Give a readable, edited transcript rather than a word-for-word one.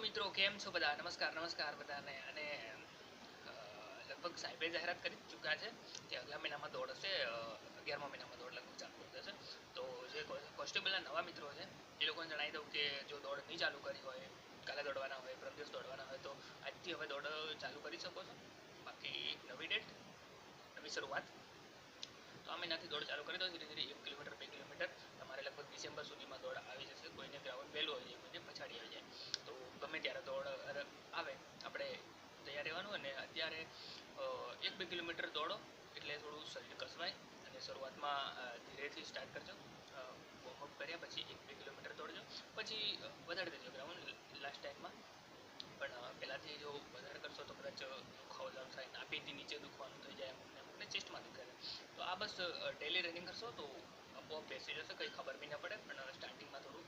મિત્રો, કેમ છો બધા? નમસ્કાર બધાને. અને લગભગ સાહેબે જાહેરાત કરી ચૂક્યા છે કે આગલા મહિનામાં દોડ હશે, 11મા મહિનામાં દોડ લગભગ ચાલુ થશે. તો જે કોન્સ્ટેબલના નવા મિત્રો છે એ લોકોને જણાવી દઉં કે જો દોડ નહીં ચાલુ કરી હોય, કાલે દોડવાના હોય, પરમ દિવસ દોડવાના હોય, તો આજથી હવે દોડ ચાલુ કરી શકો છો. બાકી નવી ડેટ, નવી શરૂઆત. તો આ મહિનાથી દોડ ચાલુ કરી દો. ધીરે ધીરે 1 કિલોમીટર 2 કિલોમીટર તમારે લગભગ ડિસેમ્બર સુધીમાં દોડ આવી જશે. કોઈને ગ્રાઉન્ડ વહેલું હોય જાય, કોઈને પછાડી આવી જાય. તો ગમે ત્યારે દોડ આવે આપણે તૈયાર રહેવાનું. અને અત્યારે 1-2 કિલોમીટર દોડો એટલે થોડું શરીર કસવાય. અને શરૂઆતમાં ધીરેથી સ્ટાર્ટ કરજો. વોર્મઅપ કર્યા પછી 1-2 કિલોમીટર દોડજો, પછી વધારે દેજો ગ્રાઉન્ડ લાસ્ટ ટાઈમમાં. પણ પહેલાંથી જો વધારે કરશો તો કદાચ દુખાવો ચાલુ થાય, નાભીથી નીચે દુખવાનું થઈ જાય, અમુકને ચેસ્ટમાં દુખે. તો આ બસ ડેલી રનિંગ કરશો તો આપોઆપ બેસી જશે, કંઈ ખબર બી ના પડે. પણ સ્ટાર્ટિંગમાં થોડું